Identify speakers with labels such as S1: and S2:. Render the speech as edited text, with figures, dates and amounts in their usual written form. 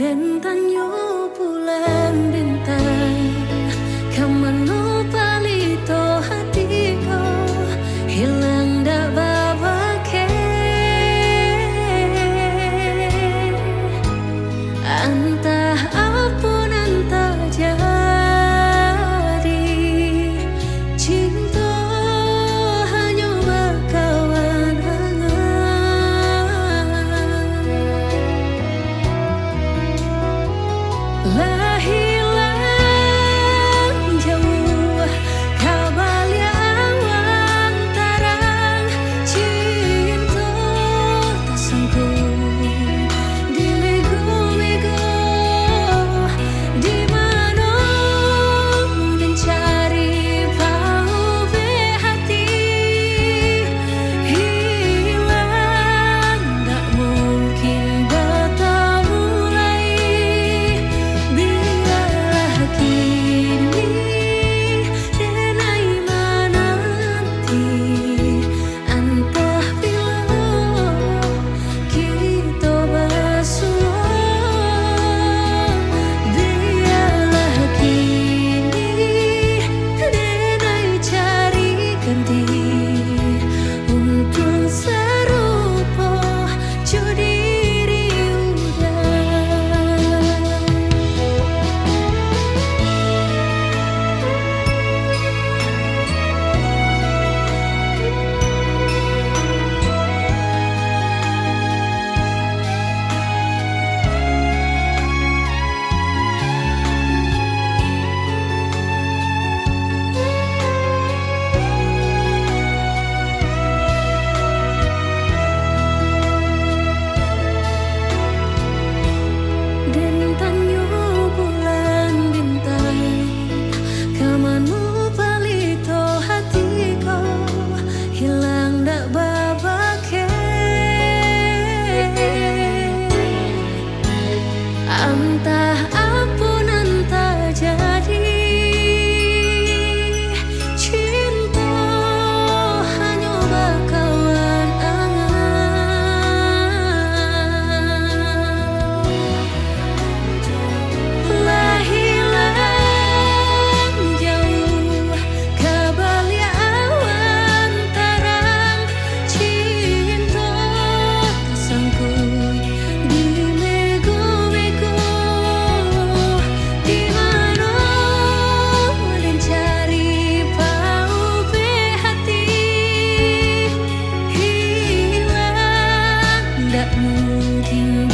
S1: Den tanyo bulan bintang Kamano palito hatiku Hilang dak babake Entah apun entah jadi Cinta hanya berkawan lah hilang jauh kabalian tarang cinta tak sanggup dilego-lego di mana dan cari tahu hati hilang tak mungkin bertemu lagi. Biarlah kini denai menanti entah bila kita bersua. Biarlah kini denai cari ganti untuk serupa judiri Den tanyo bulan bintang Kamano palito hatiku Hilang dak babake Entah apun entah jadi Cinta hanya berkawan lah hilang jauh kabalian tarang cinta tak sanggup dilego-lego di mana dan cari tahu hati hilang tak mungkin